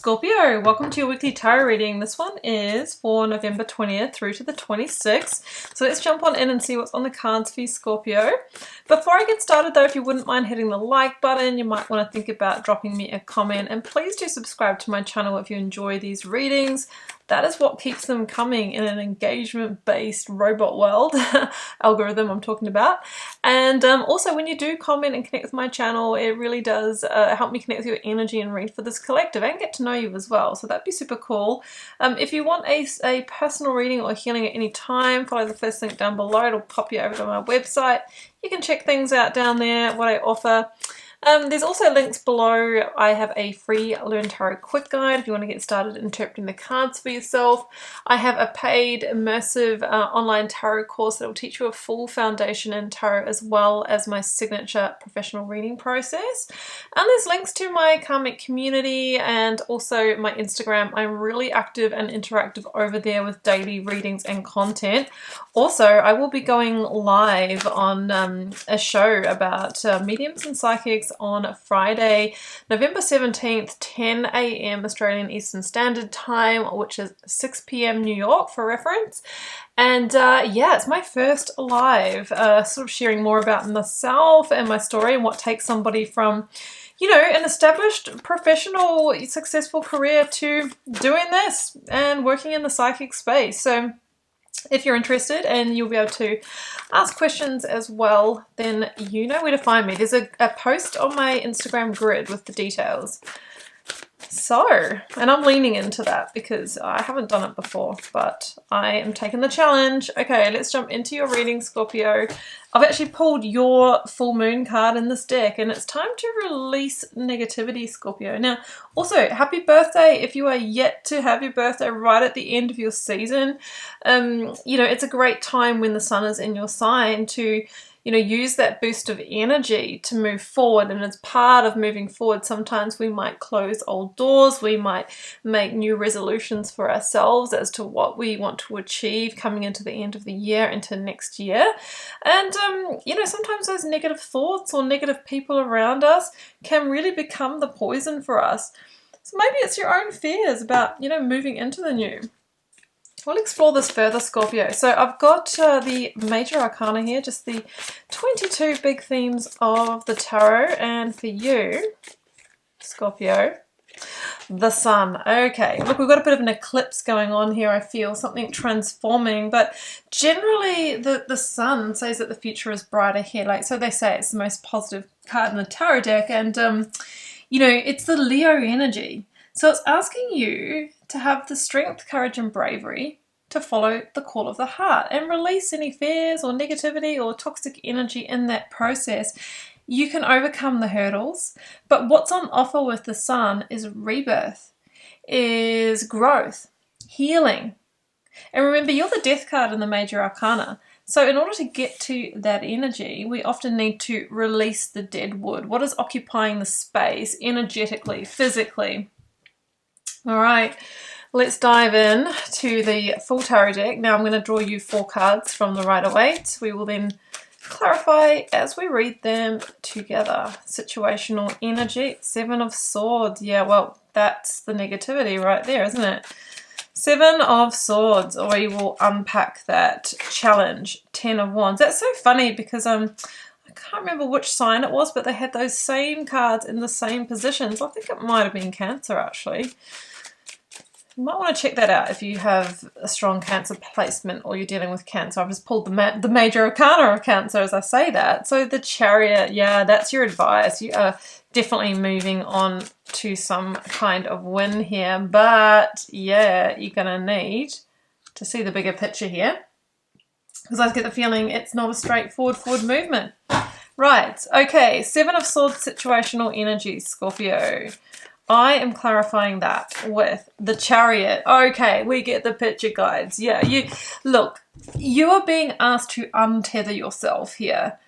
Scorpio, welcome to your weekly tarot reading. This one is for November 20th through to the 26th. So let's jump on in and see what's on the cards for you, Scorpio. Before I get started though, if you wouldn't mind hitting the like button, you might want to think about dropping me a comment, and please do subscribe to my channel if you enjoy these readings. That is what keeps them coming in an engagement-based robot world algorithm I'm talking about. And also when you do comment and connect with my channel, it really does help me connect with your energy and read for this collective and get to know you as well. So that'd be super cool. If you want a personal reading or healing at any time, follow the first link down below. It'll pop you over to my website. You can check things out down there, what I offer. There's also links below. I have a free Learn Tarot quick guide if you want to get started interpreting the cards for yourself. I have a paid immersive online tarot course that will teach you a full foundation in tarot, as well as my signature professional reading process. And there's links to my karmic community and also my Instagram. I'm really active and interactive over there with daily readings and content. Also, I will be going live on a show about mediums and psychics on Friday, November 17th, 10 a.m. Australian Eastern Standard Time, which is 6 p.m. New York for reference. And yeah, it's my first live, sort of sharing more about myself and my story and what takes somebody from, you know, an established professional successful career to doing this and working in the psychic space. So if you're interested and you'll be able to ask questions as well, then you know where to find me. There's a post on my Instagram grid with the details. So, and I'm leaning into that because I haven't done it before, but I am taking the challenge. Okay, let's jump into your reading, Scorpio. I've actually pulled your full moon card in this deck, and it's time to release negativity, Scorpio. Now, also, happy birthday if you are yet to have your birthday right at the end of your season. You know, it's a great time when the sun is in your sign to, you know, use that boost of energy to move forward. And as part of moving forward, sometimes we might close old doors, we might make new resolutions for ourselves as to what we want to achieve coming into the end of the year, into next year. And you know, sometimes those negative thoughts or negative people around us can really become the poison for us. So maybe it's your own fears about, you know, moving into the new. We'll explore this further, Scorpio. So I've got the major arcana here, just the 22 big themes of the tarot. And for you, Scorpio, the sun. Okay, look, we've got a bit of an eclipse going on here, I feel, something transforming. But generally, the sun says that the future is bright ahead. Like, so they say it's the most positive card in the tarot deck. And, you know, it's the Leo energy. So it's asking you to have the strength, courage, and bravery to follow the call of the heart and release any fears or negativity or toxic energy in that process. You can overcome the hurdles, but what's on offer with the sun is rebirth, is growth, healing. And remember, you're the death card in the major arcana. So in order to get to that energy, we often need to release the dead wood. What is occupying the space energetically, physically? All right, let's dive in to the full tarot deck. Now I'm going to draw you 4 cards from the Rider-Waite. We will then clarify as we read them together. Situational energy, 7 of Swords. Yeah, well, that's the negativity right there, isn't it? 7 of Swords. We will unpack that challenge. 10 of Wands. That's so funny because I can't remember which sign it was, but they had those same cards in the same positions. I think it might have been Cancer, actually. You might want to check that out if you have a strong Cancer placement or you're dealing with Cancer. I've just pulled the major arcana of Cancer as I say that. So the Chariot, yeah, that's your advice. You are definitely moving on to some kind of win here. But yeah, you're going to need to see the bigger picture here, because I get the feeling it's not a straightforward forward movement. Right, okay, 7 of Swords situational energy, Scorpio. I am clarifying that with the Chariot. Okay, we get the picture, guys. Yeah, look, you are being asked to untether yourself here.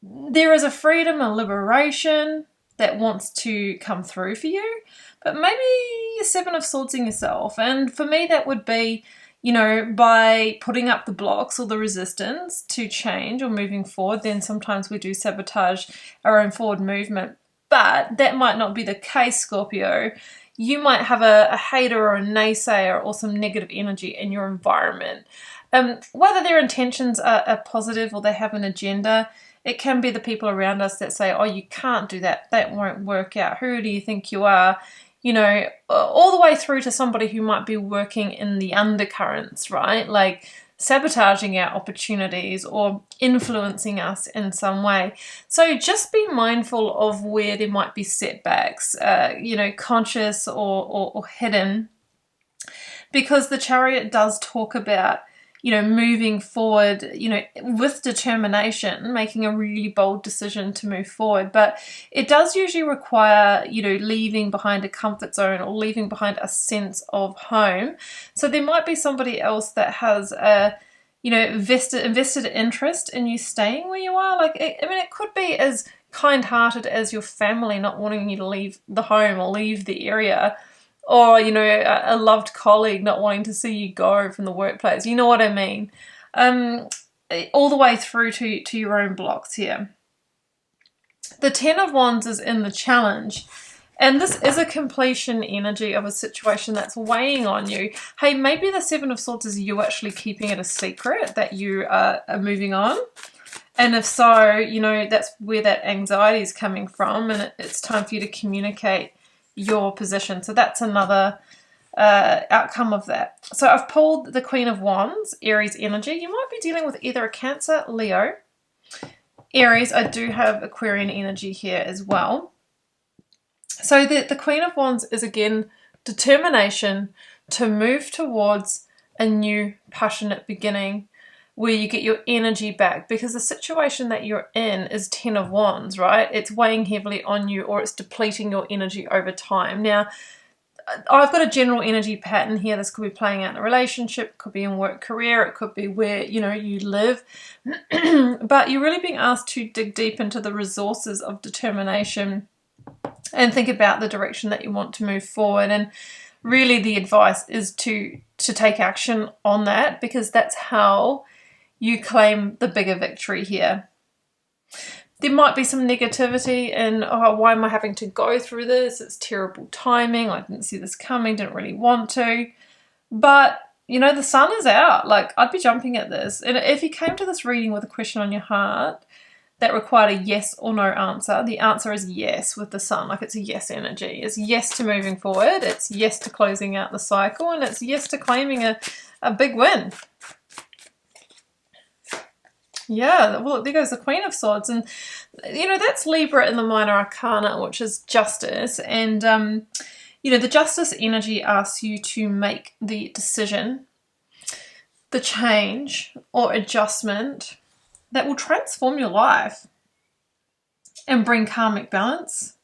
There is a freedom and liberation that wants to come through for you, but maybe you're 7 of Swords in yourself. And for me, that would be, you know, by putting up the blocks or the resistance to change or moving forward, then sometimes we do sabotage our own forward movement. But that might not be the case, Scorpio. you might have a hater or a naysayer or some negative energy in your environment. Whether their intentions are positive or they have an agenda, it can be the people around us that say, oh, you can't do that, that won't work out, who do you think you are? You know, all the way through to somebody who might be working in the undercurrents, right? Like sabotaging our opportunities or influencing us in some way. So just be mindful of where there might be setbacks, you know, conscious or hidden, because the Chariot does talk about, you know, moving forward, you know, with determination, making a really bold decision to move forward. But it does usually require, you know, leaving behind a comfort zone or leaving behind a sense of home. So there might be somebody else that has a, you know, invested interest in you staying where you are. Like, I mean, it could be as kind-hearted as your family not wanting you to leave the home or leave the area, or, you know, a loved colleague not wanting to see you go from the workplace. You know what I mean? All the way through to your own blocks here. The Ten of Wands is in the challenge. And this is a completion energy of a situation that's weighing on you. Hey, maybe the Seven of Swords is you actually keeping it a secret that you are moving on. And if so, you know, that's where that anxiety is coming from. And it's time for you to communicate your position. So that's another outcome of that. So I've pulled the Queen of Wands, Aries energy. You might be dealing with either a Cancer, Leo, Aries. I do have Aquarian energy here as well. So the Queen of Wands is, again, determination to move towards a new passionate beginning where you get your energy back, because the situation that you're in is Ten of Wands, right? It's weighing heavily on you, or it's depleting your energy over time. Now, I've got a general energy pattern here. This could be playing out in a relationship, it could be in work, career, it could be where, you know, you live. But you're really being asked to dig deep into the resources of determination and think about the direction that you want to move forward. And really the advice is to take action on that, because that's how you claim the bigger victory here. There might be some negativity and, oh, why am I having to go through this? It's terrible timing. I didn't see this coming, didn't really want to. But, you know, the sun is out. Like, I'd be jumping at this. And if you came to this reading with a question on your heart that required a yes or no answer, the answer is yes with the sun. Like, it's a yes energy. It's yes to moving forward. It's yes to closing out the cycle. And it's yes to claiming a big win. Yeah, well, there goes the Queen of Swords. And, you know, that's Libra in the Minor Arcana, which is justice. And, you know, the justice energy asks you to make the decision, the change or adjustment that will transform your life and bring karmic balance.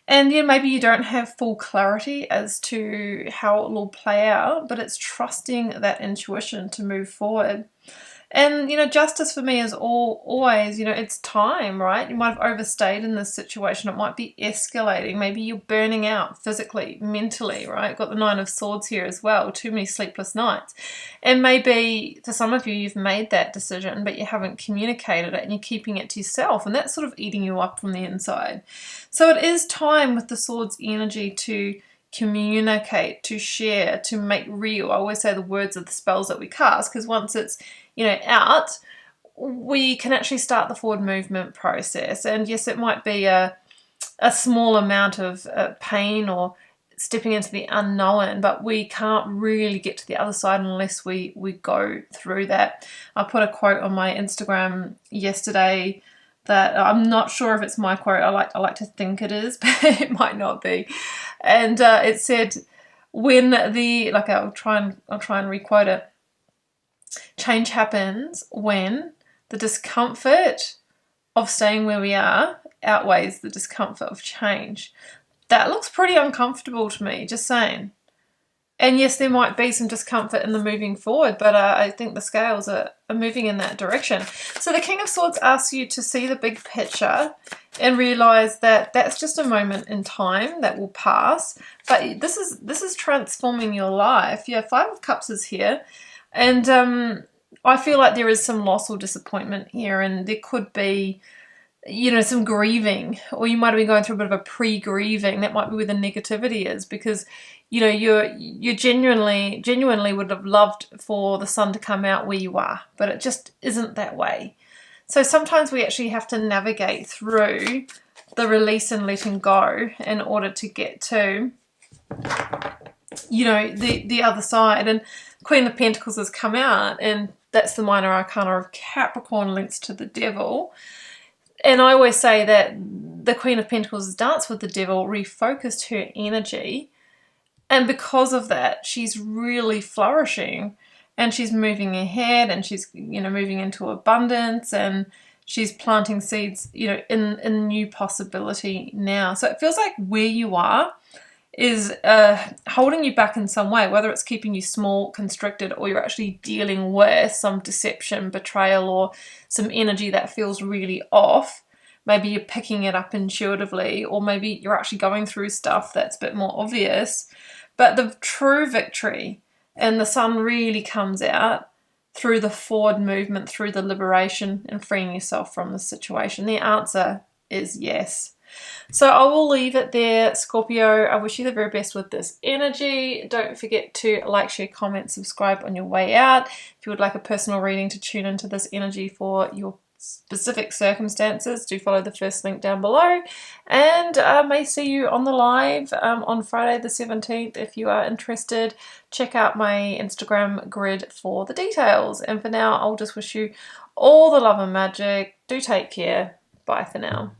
And yeah, maybe you don't have full clarity as to how it will all play out, but it's trusting that intuition to move forward. And, you know, justice for me is always, you know, it's time, right? You might have overstayed in this situation. It might be escalating. Maybe you're burning out physically, mentally, right? Got the Nine of Swords here as well. Too many sleepless nights. And maybe for some of you, you've made that decision, but you haven't communicated it and you're keeping it to yourself. And that's sort of eating you up from the inside. So it is time with the Swords energy to communicate, to share, to make real. I always say the words are the spells that we cast, because once it's, you know, out, we can actually start the forward movement process. And yes, it might be a small amount of pain or stepping into the unknown, but we can't really get to the other side unless we go through that. I put a quote on my Instagram yesterday that I'm not sure if it's my quote. I like to think it is, but it might not be. And it said, when the, like, I'll try and requote it. Change happens when the discomfort of staying where we are outweighs the discomfort of change. That looks pretty uncomfortable to me, just saying. And yes, there might be some discomfort in the moving forward, but I think the scales are moving in that direction. So the King of Swords asks you to see the big picture and realize that that's just a moment in time that will pass. But this is transforming your life. Yeah, Five of Cups is here. And I feel like there is some loss or disappointment here, and there could be you know, some grieving, or you might have been going through a bit of a pre-grieving. That might be where the negativity is, because you know you genuinely would have loved for the sun to come out where you are, but it just isn't that way. So sometimes we actually have to navigate through the release and letting go in order to get to, you know, the other side. And Queen of Pentacles has come out, and that's the minor arcana of Capricorn, links to the devil. And I always say that the Queen of Pentacles' dance with the devil refocused her energy, and because of that she's really flourishing, and she's moving ahead, and she's, you know, moving into abundance, and she's planting seeds, you know, in new possibility now. So it feels like where you are is holding you back in some way, whether it's keeping you small, constricted, or you're actually dealing with some deception, betrayal, or some energy that feels really off. Maybe you're picking it up intuitively, or maybe you're actually going through stuff that's a bit more obvious. But the true victory and the sun really comes out through the forward movement, through the liberation and freeing yourself from the situation. The answer is yes. So I will leave it there, Scorpio. I wish you the very best with this energy. Don't forget to like, share, comment, subscribe on your way out. If you would like a personal reading to tune into this energy for your specific circumstances, do follow the first link down below, and I may see you on the live on Friday the 17th. If you are interested, check out my Instagram grid for the details. And for now, I'll just wish you all the love and magic. Do take care. Bye for now.